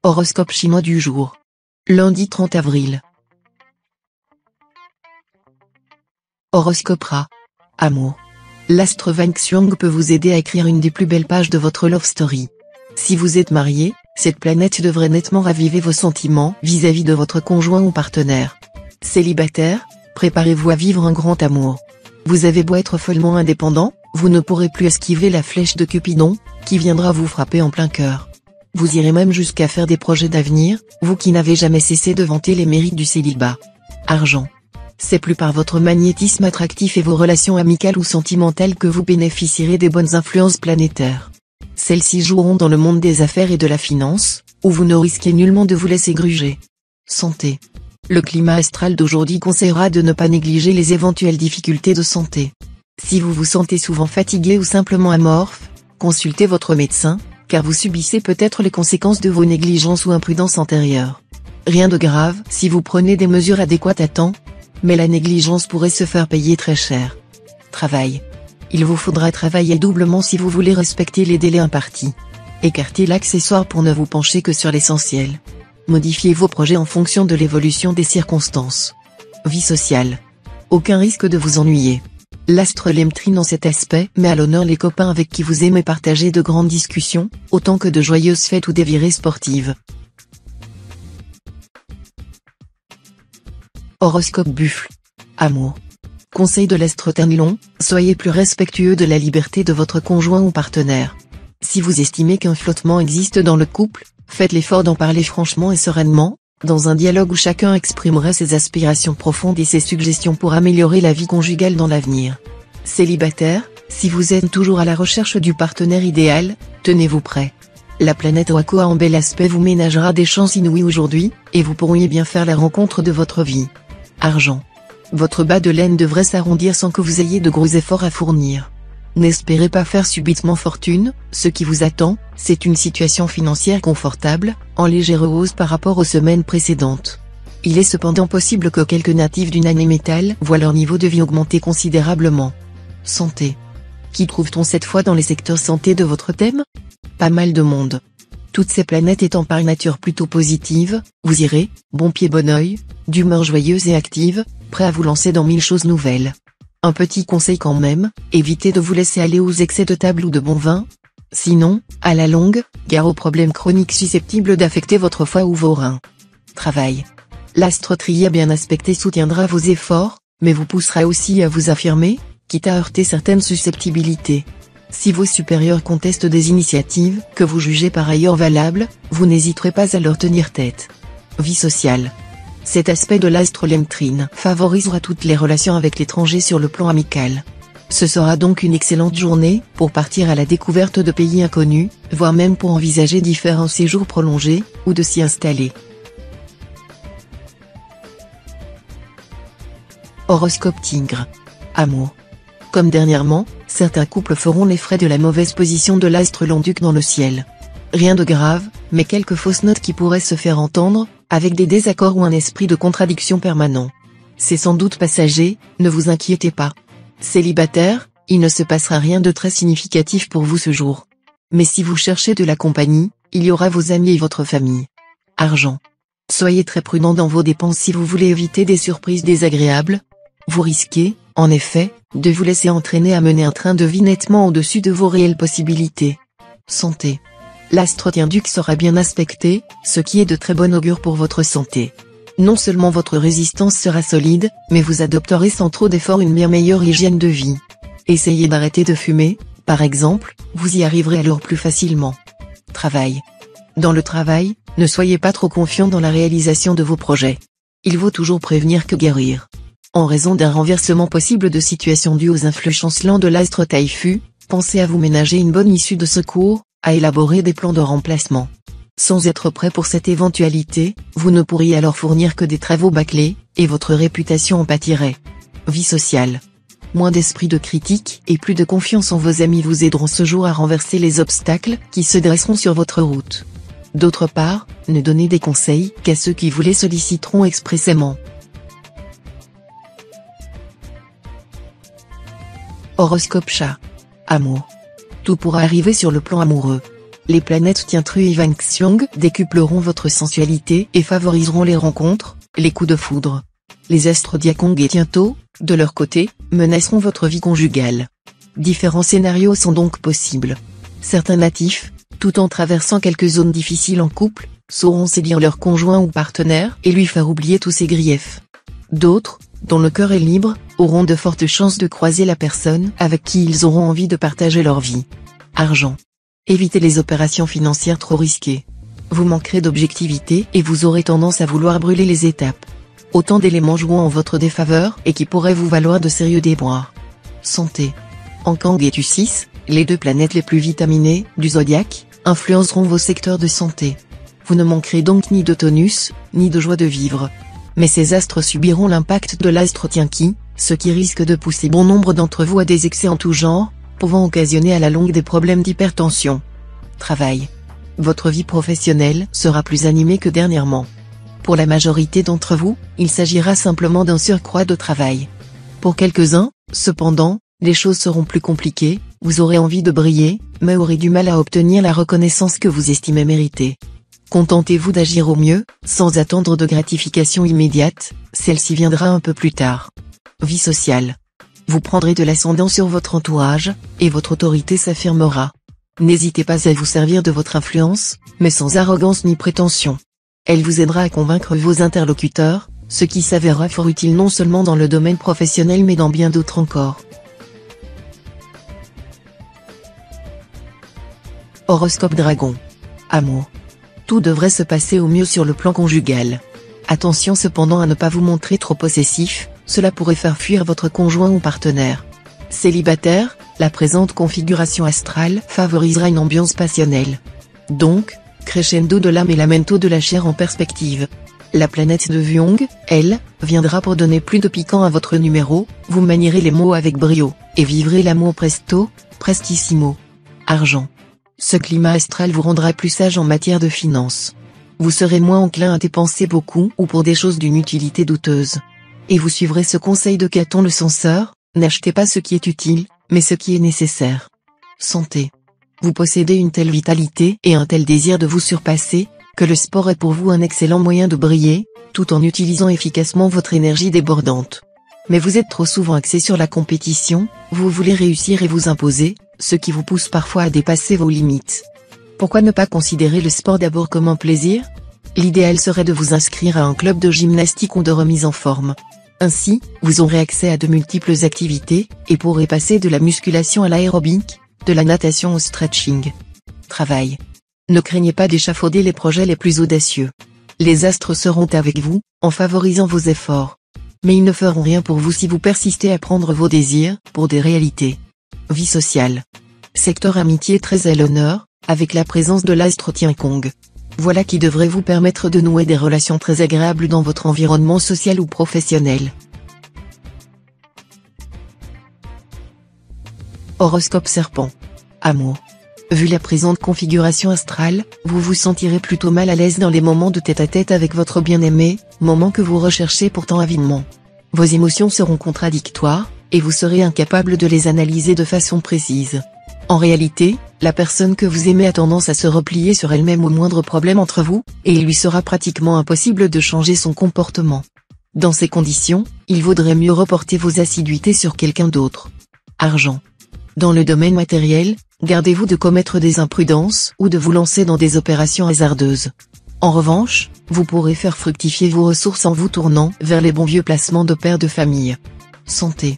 Horoscope chinois du jour. Lundi 30 avril. Horoscope Ra. Amour. L'astre Wang Xiong peut vous aider à écrire une des plus belles pages de votre love story. Si vous êtes marié, cette planète devrait nettement raviver vos sentiments vis-à-vis de votre conjoint ou partenaire. Célibataire, préparez-vous à vivre un grand amour. Vous avez beau être follement indépendant, vous ne pourrez plus esquiver la flèche de Cupidon, qui viendra vous frapper en plein cœur. Vous irez même jusqu'à faire des projets d'avenir, vous qui n'avez jamais cessé de vanter les mérites du célibat. Argent. C'est plus par votre magnétisme attractif et vos relations amicales ou sentimentales que vous bénéficierez des bonnes influences planétaires. Celles-ci joueront dans le monde des affaires et de la finance, où vous ne risquez nullement de vous laisser gruger. Santé. Le climat astral d'aujourd'hui conseillera de ne pas négliger les éventuelles difficultés de santé. Si vous vous sentez souvent fatigué ou simplement amorphe, consultez votre médecin, car vous subissez peut-être les conséquences de vos négligences ou imprudences antérieures. Rien de grave si vous prenez des mesures adéquates à temps, mais la négligence pourrait se faire payer très cher. Travail. Il vous faudra travailler doublement si vous voulez respecter les délais impartis. Écartez l'accessoire pour ne vous pencher que sur l'essentiel. Modifiez vos projets en fonction de l'évolution des circonstances. Vie sociale. Aucun risque de vous ennuyer. L'astre Lemtrine dans cet aspect met à l'honneur les copains avec qui vous aimez partager de grandes discussions, autant que de joyeuses fêtes ou des virées sportives. Horoscope Buffle. Amour. Conseil de l'astre Ternilon, soyez plus respectueux de la liberté de votre conjoint ou partenaire. Si vous estimez qu'un flottement existe dans le couple, faites l'effort d'en parler franchement et sereinement, dans un dialogue où chacun exprimerait ses aspirations profondes et ses suggestions pour améliorer la vie conjugale dans l'avenir. Célibataire, si vous êtes toujours à la recherche du partenaire idéal, tenez-vous prêt. La planète Oakoa en bel aspect vous ménagera des chances inouïes aujourd'hui, et vous pourriez bien faire la rencontre de votre vie. Argent. Votre bas de laine devrait s'arrondir sans que vous ayez de gros efforts à fournir. N'espérez pas faire subitement fortune, ce qui vous attend, c'est une situation financière confortable, en légère hausse par rapport aux semaines précédentes. Il est cependant possible que quelques natifs d'une année métal voient leur niveau de vie augmenter considérablement. Santé. Qui trouve-t-on cette fois dans les secteurs santé de votre thème? Pas mal de monde. Toutes ces planètes étant par nature plutôt positives, vous irez, bon pied bon oeil, d'humeur joyeuse et active, prêt à vous lancer dans 1000 choses nouvelles. Un petit conseil quand même, évitez de vous laisser aller aux excès de table ou de bon vin. Sinon, à la longue, gare aux problèmes chroniques susceptibles d'affecter votre foie ou vos reins. Travail. L'astre Trier bien aspecté soutiendra vos efforts, mais vous poussera aussi à vous affirmer, quitte à heurter certaines susceptibilités. Si vos supérieurs contestent des initiatives que vous jugez par ailleurs valables, vous n'hésiterez pas à leur tenir tête. Vie sociale. Cet aspect de l'astre Lemtrine favorisera toutes les relations avec l'étranger sur le plan amical. Ce sera donc une excellente journée pour partir à la découverte de pays inconnus, voire même pour envisager d'y faire un séjour prolongé, ou de s'y installer. Horoscope Tigre. Amour. Comme dernièrement, certains couples feront les frais de la mauvaise position de l'astre Long-Duc dans le ciel. Rien de grave, mais quelques fausses notes qui pourraient se faire entendre, avec des désaccords ou un esprit de contradiction permanent. C'est sans doute passager, ne vous inquiétez pas. Célibataire, il ne se passera rien de très significatif pour vous ce jour. Mais si vous cherchez de la compagnie, il y aura vos amis et votre famille. Argent. Soyez très prudent dans vos dépenses si vous voulez éviter des surprises désagréables. Vous risquez, en effet, de vous laisser entraîner à mener un train de vie nettement au-dessus de vos réelles possibilités. Santé. L'astre Tien-Duc sera bien aspecté, ce qui est de très bon augure pour votre santé. Non seulement votre résistance sera solide, mais vous adopterez sans trop d'efforts une bien meilleure hygiène de vie. Essayez d'arrêter de fumer, par exemple, vous y arriverez alors plus facilement. Travail. Dans le travail, ne soyez pas trop confiant dans la réalisation de vos projets. Il vaut toujours prévenir que guérir. En raison d'un renversement possible de situation due aux influences chancelantes de l'astre Taifu, pensez à vous ménager une bonne issue de secours, à élaborer des plans de remplacement. Sans être prêt pour cette éventualité, vous ne pourriez alors fournir que des travaux bâclés, et votre réputation en pâtirait. Vie sociale. Moins d'esprit de critique et plus de confiance en vos amis vous aideront ce jour à renverser les obstacles qui se dresseront sur votre route. D'autre part, ne donnez des conseils qu'à ceux qui vous les solliciteront expressément. Horoscope Chat. Amour. Tout pourra arriver sur le plan amoureux. Les planètes Tiantru et Wangxiong décupleront votre sensualité et favoriseront les rencontres, les coups de foudre. Les astres Diakong et Tianto, de leur côté, menaceront votre vie conjugale. Différents scénarios sont donc possibles. Certains natifs, tout en traversant quelques zones difficiles en couple, sauront séduire leur conjoint ou partenaire et lui faire oublier tous ses griefs. D'autres, dont le cœur est libre, auront de fortes chances de croiser la personne avec qui ils auront envie de partager leur vie. Argent. Évitez les opérations financières trop risquées. Vous manquerez d'objectivité et vous aurez tendance à vouloir brûler les étapes. Autant d'éléments jouant en votre défaveur et qui pourraient vous valoir de sérieux déboires. Santé. Ankang et Tu6, les deux planètes les plus vitaminées du zodiaque, influenceront vos secteurs de santé. Vous ne manquerez donc ni de tonus, ni de joie de vivre. Mais ces astres subiront l'impact de l'astre Tianqi, ce qui risque de pousser bon nombre d'entre vous à des excès en tout genre, pouvant occasionner à la longue des problèmes d'hypertension. Travail. Votre vie professionnelle sera plus animée que dernièrement. Pour la majorité d'entre vous, il s'agira simplement d'un surcroît de travail. Pour quelques-uns, cependant, les choses seront plus compliquées, vous aurez envie de briller, mais aurez du mal à obtenir la reconnaissance que vous estimez mériter. Contentez-vous d'agir au mieux, sans attendre de gratification immédiate, celle-ci viendra un peu plus tard. Vie sociale. Vous prendrez de l'ascendant sur votre entourage, et votre autorité s'affirmera. N'hésitez pas à vous servir de votre influence, mais sans arrogance ni prétention. Elle vous aidera à convaincre vos interlocuteurs, ce qui s'avérera fort utile non seulement dans le domaine professionnel mais dans bien d'autres encore. Horoscope Dragon. Amour. Tout devrait se passer au mieux sur le plan conjugal. Attention cependant à ne pas vous montrer trop possessif, cela pourrait faire fuir votre conjoint ou partenaire. Célibataire, la présente configuration astrale favorisera une ambiance passionnelle. Donc, crescendo de l'âme et lamento de la chair en perspective. La planète de Vyong, elle, viendra pour donner plus de piquant à votre numéro, vous manierez les mots avec brio, et vivrez l'amour presto, prestissimo. Argent. Ce climat astral vous rendra plus sage en matière de finances. Vous serez moins enclin à dépenser beaucoup ou pour des choses d'une utilité douteuse. Et vous suivrez ce conseil de Caton le censeur, n'achetez pas ce qui est utile, mais ce qui est nécessaire. Santé. Vous possédez une telle vitalité et un tel désir de vous surpasser, que le sport est pour vous un excellent moyen de briller, tout en utilisant efficacement votre énergie débordante. Mais vous êtes trop souvent axé sur la compétition, vous voulez réussir et vous imposer, ce qui vous pousse parfois à dépasser vos limites. Pourquoi ne pas considérer le sport d'abord comme un plaisir? L'idéal serait de vous inscrire à un club de gymnastique ou de remise en forme. Ainsi, vous aurez accès à de multiples activités, et pourrez passer de la musculation à l'aérobic, de la natation au stretching. Travail. Ne craignez pas d'échafauder les projets les plus audacieux. Les astres seront avec vous, en favorisant vos efforts. Mais ils ne feront rien pour vous si vous persistez à prendre vos désirs pour des réalités. Vie sociale. Secteur amitié très à l'honneur, avec la présence de l'astre Tiankong. Voilà qui devrait vous permettre de nouer des relations très agréables dans votre environnement social ou professionnel. Horoscope Serpent. Amour. Vu la présente configuration astrale, vous vous sentirez plutôt mal à l'aise dans les moments de tête-à-tête avec votre bien-aimé, moment que vous recherchez pourtant avidement. Vos émotions seront contradictoires, et vous serez incapable de les analyser de façon précise. En réalité, la personne que vous aimez a tendance à se replier sur elle-même au moindre problème entre vous, et il lui sera pratiquement impossible de changer son comportement. Dans ces conditions, il vaudrait mieux reporter vos assiduités sur quelqu'un d'autre. Argent. Dans le domaine matériel, gardez-vous de commettre des imprudences ou de vous lancer dans des opérations hasardeuses. En revanche, vous pourrez faire fructifier vos ressources en vous tournant vers les bons vieux placements de père de famille. Santé.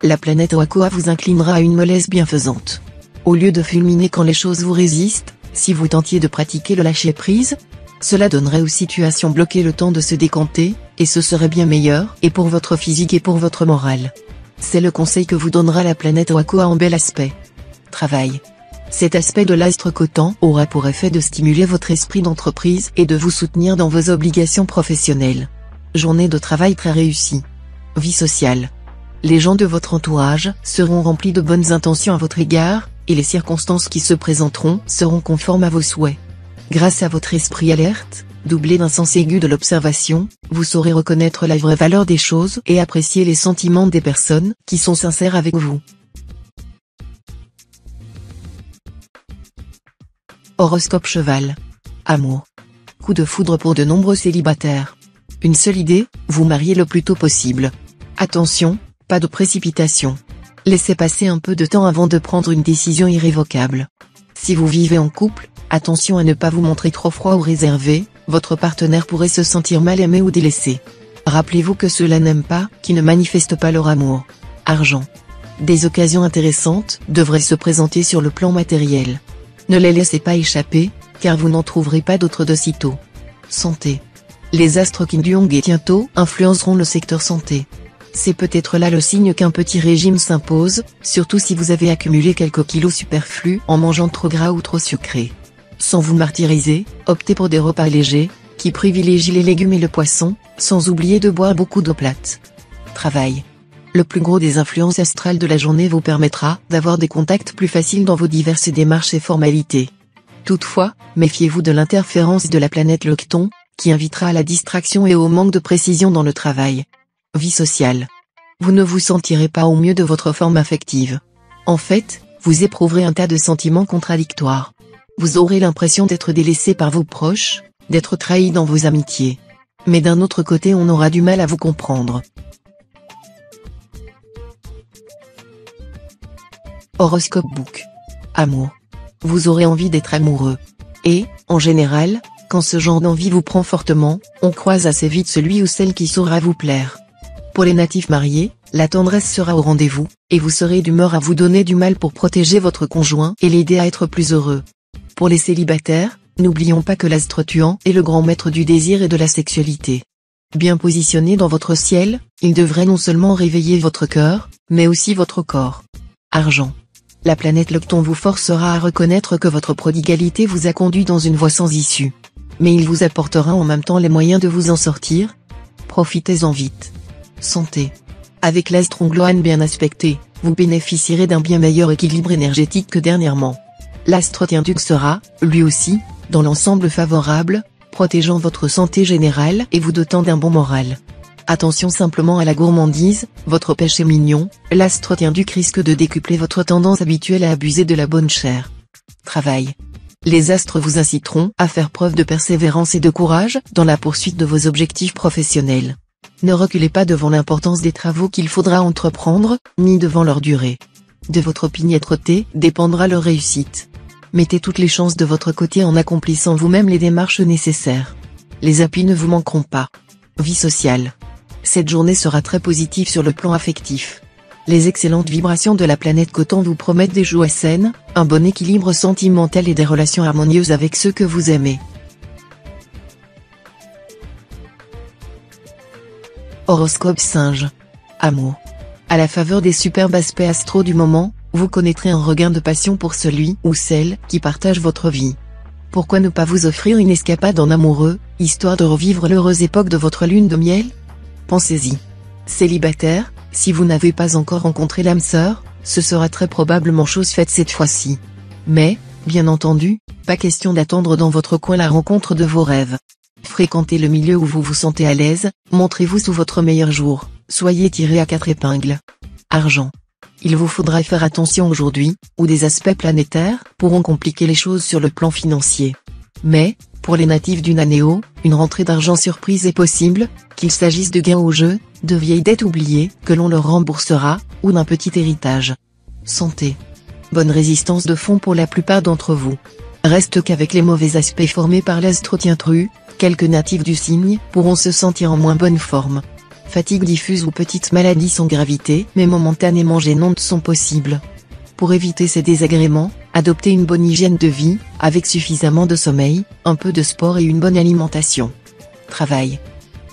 La planète Oakoa vous inclinera à une mollesse bienfaisante. Au lieu de fulminer quand les choses vous résistent, si vous tentiez de pratiquer le lâcher-prise, cela donnerait aux situations bloquées le temps de se décanter, et ce serait bien meilleur, et pour votre physique et pour votre morale. C'est le conseil que vous donnera la planète Oakoa en bel aspect. Travail. Cet aspect de l'astre Cotan aura pour effet de stimuler votre esprit d'entreprise et de vous soutenir dans vos obligations professionnelles. Journée de travail très réussie. Vie sociale. Les gens de votre entourage seront remplis de bonnes intentions à votre égard, et les circonstances qui se présenteront seront conformes à vos souhaits. Grâce à votre esprit alerte, doublé d'un sens aigu de l'observation, vous saurez reconnaître la vraie valeur des choses et apprécier les sentiments des personnes qui sont sincères avec vous. Horoscope Cheval. Amour. Coup de foudre pour de nombreux célibataires. Une seule idée, vous marier le plus tôt possible. Attention, pas de précipitation. Laissez passer un peu de temps avant de prendre une décision irrévocable. Si vous vivez en couple, attention à ne pas vous montrer trop froid ou réservé, votre partenaire pourrait se sentir mal aimé ou délaissé. Rappelez-vous que ceux-là n'aiment pas, qui ne manifestent pas leur amour. Argent. Des occasions intéressantes devraient se présenter sur le plan matériel. Ne les laissez pas échapper, car vous n'en trouverez pas d'autres de sitôt. Santé. Les astres Yin Young et Tianto influenceront le secteur santé. C'est peut-être là le signe qu'un petit régime s'impose, surtout si vous avez accumulé quelques kilos superflus en mangeant trop gras ou trop sucré. Sans vous martyriser, optez pour des repas légers, qui privilégient les légumes et le poisson, sans oublier de boire beaucoup d'eau plate. Travail. Le plus gros des influences astrales de la journée vous permettra d'avoir des contacts plus faciles dans vos diverses démarches et formalités. Toutefois, méfiez-vous de l'interférence de la planète Locton, qui invitera à la distraction et au manque de précision dans le travail. Vie sociale. Vous ne vous sentirez pas au mieux de votre forme affective. En fait, vous éprouverez un tas de sentiments contradictoires. Vous aurez l'impression d'être délaissé par vos proches, d'être trahi dans vos amitiés. Mais d'un autre côté, on aura du mal à vous comprendre. Horoscope Book. Amour. Vous aurez envie d'être amoureux. Et, en général, quand ce genre d'envie vous prend fortement, on croise assez vite celui ou celle qui saura vous plaire. Pour les natifs mariés, la tendresse sera au rendez-vous, et vous serez d'humeur à vous donner du mal pour protéger votre conjoint et l'aider à être plus heureux. Pour les célibataires, n'oublions pas que l'astre tuant est le grand maître du désir et de la sexualité. Bien positionné dans votre ciel, il devrait non seulement réveiller votre cœur, mais aussi votre corps. Argent. La planète Locton vous forcera à reconnaître que votre prodigalité vous a conduit dans une voie sans issue. Mais il vous apportera en même temps les moyens de vous en sortir. Profitez-en vite. Santé. Avec l'astre Ongloan bien aspecté, vous bénéficierez d'un bien meilleur équilibre énergétique que dernièrement. L'astre Tianduc sera, lui aussi, dans l'ensemble favorable, protégeant votre santé générale et vous dotant d'un bon moral. Attention simplement à la gourmandise, votre péché mignon, l'astre Tianduc risque de décupler votre tendance habituelle à abuser de la bonne chair. Travail. Les astres vous inciteront à faire preuve de persévérance et de courage dans la poursuite de vos objectifs professionnels. Ne reculez pas devant l'importance des travaux qu'il faudra entreprendre, ni devant leur durée. De votre opiniâtreté dépendra leur réussite. Mettez toutes les chances de votre côté en accomplissant vous-même les démarches nécessaires. Les appuis ne vous manqueront pas. Vie sociale. Cette journée sera très positive sur le plan affectif. Les excellentes vibrations de la planète Coton vous promettent des joies saines, un bon équilibre sentimental et des relations harmonieuses avec ceux que vous aimez. Horoscope Singe. Amour. À la faveur des superbes aspects astro du moment, vous connaîtrez un regain de passion pour celui ou celle qui partage votre vie. Pourquoi ne pas vous offrir une escapade en amoureux, histoire de revivre l'heureuse époque de votre lune de miel? Pensez-y. Célibataire, si vous n'avez pas encore rencontré l'âme sœur, ce sera très probablement chose faite cette fois-ci. Mais, bien entendu, pas question d'attendre dans votre coin la rencontre de vos rêves. Fréquentez le milieu où vous vous sentez à l'aise, montrez-vous sous votre meilleur jour, soyez tiré à 4 épingles. Argent. Il vous faudra faire attention aujourd'hui, où des aspects planétaires pourront compliquer les choses sur le plan financier. Mais, pour les natifs du Nanéo, une rentrée d'argent surprise est possible, qu'il s'agisse de gains au jeu, de vieilles dettes oubliées que l'on leur remboursera, ou d'un petit héritage. Santé. Bonne résistance de fond pour la plupart d'entre vous. Reste qu'avec les mauvais aspects formés par l'astre Tiantu, quelques natifs du signe pourront se sentir en moins bonne forme. Fatigue diffuse ou petites maladies sans gravité mais momentanément gênantes sont possibles. Pour éviter ces désagréments, adoptez une bonne hygiène de vie, avec suffisamment de sommeil, un peu de sport et une bonne alimentation. Travail.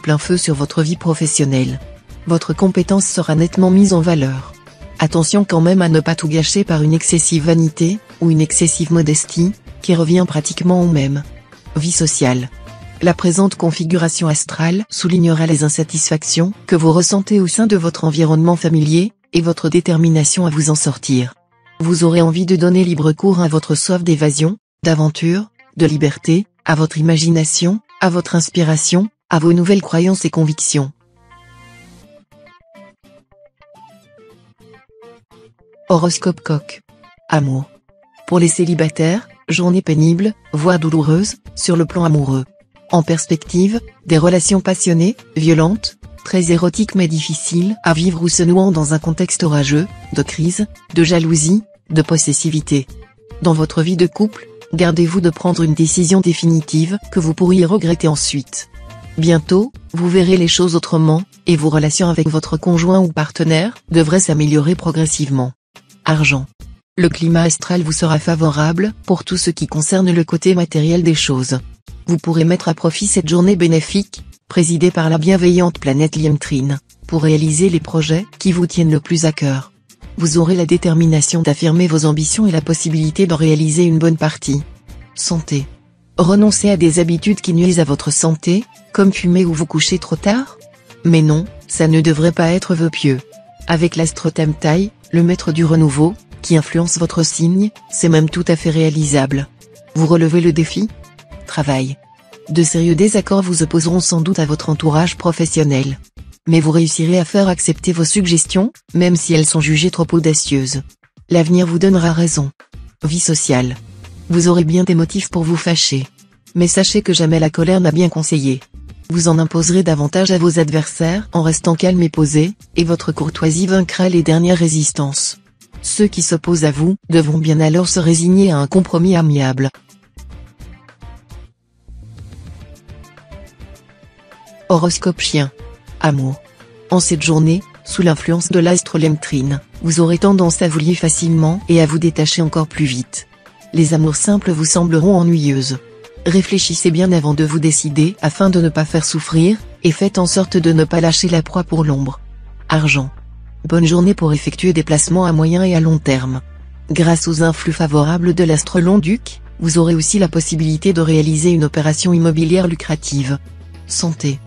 Plein feu sur votre vie professionnelle. Votre compétence sera nettement mise en valeur. Attention quand même à ne pas tout gâcher par une excessive vanité, ou une excessive modestie, qui revient pratiquement au même. Vie sociale. La présente configuration astrale soulignera les insatisfactions que vous ressentez au sein de votre environnement familier, et votre détermination à vous en sortir. Vous aurez envie de donner libre cours à votre soif d'évasion, d'aventure, de liberté, à votre imagination, à votre inspiration, à vos nouvelles croyances et convictions. Horoscope Coq. Amour. Pour les célibataires, Journée pénible, voire douloureuse, sur le plan amoureux. En perspective, des relations passionnées, violentes, très érotiques mais difficiles à vivre ou se nouant dans un contexte orageux, de crise, de jalousie, de possessivité. Dans votre vie de couple, gardez-vous de prendre une décision définitive que vous pourriez regretter ensuite. Bientôt, vous verrez les choses autrement, et vos relations avec votre conjoint ou partenaire devraient s'améliorer progressivement. Argent. Le climat astral vous sera favorable pour tout ce qui concerne le côté matériel des choses. Vous pourrez mettre à profit cette journée bénéfique, présidée par la bienveillante planète Liemtrine, pour réaliser les projets qui vous tiennent le plus à cœur. Vous aurez la détermination d'affirmer vos ambitions et la possibilité d'en réaliser une bonne partie. Santé. Renoncez à des habitudes qui nuisent à votre santé, comme fumer ou vous coucher trop tard? Mais non, ça ne devrait pas être vœu pieux. Avec l'astrothème Taille, le maître du renouveau, qui influence votre signe, c'est même tout à fait réalisable. Vous relevez le défi? Travail. De sérieux désaccords vous opposeront sans doute à votre entourage professionnel. Mais vous réussirez à faire accepter vos suggestions, même si elles sont jugées trop audacieuses. L'avenir vous donnera raison. Vie sociale. Vous aurez bien des motifs pour vous fâcher. Mais sachez que jamais la colère n'a bien conseillé. Vous en imposerez davantage à vos adversaires en restant calme et posé, et votre courtoisie vaincra les dernières résistances. Ceux qui s'opposent à vous devront bien alors se résigner à un compromis amiable. Horoscope chien. Amour. En cette journée, sous l'influence de l'astre Liemtrine, vous aurez tendance à vous lier facilement et à vous détacher encore plus vite. Les amours simples vous sembleront ennuyeuses. Réfléchissez bien avant de vous décider afin de ne pas faire souffrir, et faites en sorte de ne pas lâcher la proie pour l'ombre. Argent. Bonne journée pour effectuer des placements à moyen et à long terme. Grâce aux influx favorables de l'astre Long-Duc, vous aurez aussi la possibilité de réaliser une opération immobilière lucrative. Santé.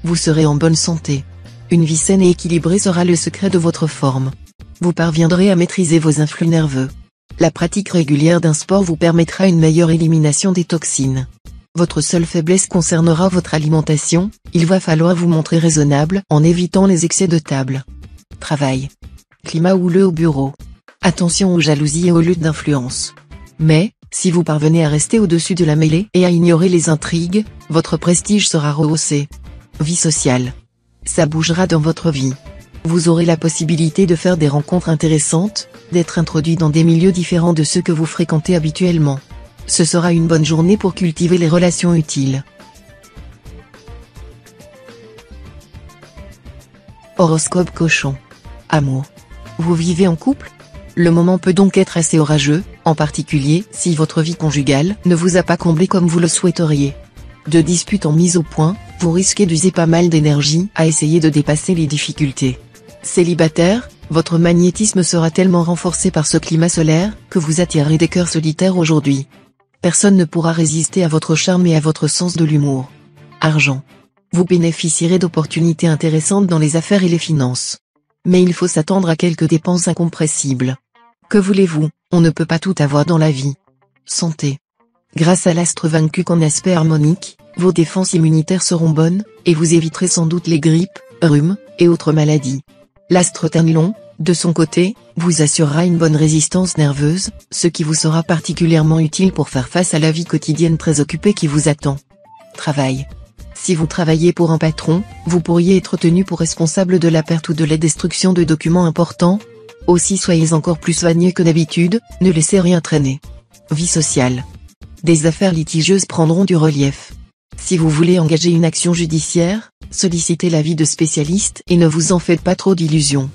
Vous serez en bonne santé. Une vie saine et équilibrée sera le secret de votre forme. Vous parviendrez à maîtriser vos influx nerveux. La pratique régulière d'un sport vous permettra une meilleure élimination des toxines. Votre seule faiblesse concernera votre alimentation, il va falloir vous montrer raisonnable en évitant les excès de table. Travail. Climat houleux au bureau. Attention aux jalousies et aux luttes d'influence. Mais, si vous parvenez à rester au-dessus de la mêlée et à ignorer les intrigues, votre prestige sera rehaussé. Vie sociale. Ça bougera dans votre vie. Vous aurez la possibilité de faire des rencontres intéressantes, d'être introduit dans des milieux différents de ceux que vous fréquentez habituellement. Ce sera une bonne journée pour cultiver les relations utiles. Horoscope cochon. Amour. Vous vivez en couple? Le moment peut donc être assez orageux, en particulier si votre vie conjugale ne vous a pas comblé comme vous le souhaiteriez. De disputes en mise au point, vous risquez d'user pas mal d'énergie à essayer de dépasser les difficultés. Célibataire, votre magnétisme sera tellement renforcé par ce climat solaire que vous attirerez des cœurs solitaires aujourd'hui. Personne ne pourra résister à votre charme et à votre sens de l'humour. Argent. Vous bénéficierez d'opportunités intéressantes dans les affaires et les finances. Mais il faut s'attendre à quelques dépenses incompressibles. Que voulez-vous, on ne peut pas tout avoir dans la vie. Santé. Grâce à l'astre vaincu en aspect harmonique, vos défenses immunitaires seront bonnes, et vous éviterez sans doute les grippes, rhumes, et autres maladies. L'astre Ternilon, de son côté, vous assurera une bonne résistance nerveuse, ce qui vous sera particulièrement utile pour faire face à la vie quotidienne très occupée qui vous attend. Travail. Si vous travaillez pour un patron, vous pourriez être tenu pour responsable de la perte ou de la destruction de documents importants. Aussi soyez encore plus soigneux que d'habitude, ne laissez rien traîner. Vie sociale. Des affaires litigieuses prendront du relief. Si vous voulez engager une action judiciaire, sollicitez l'avis de spécialistes et ne vous en faites pas trop d'illusions.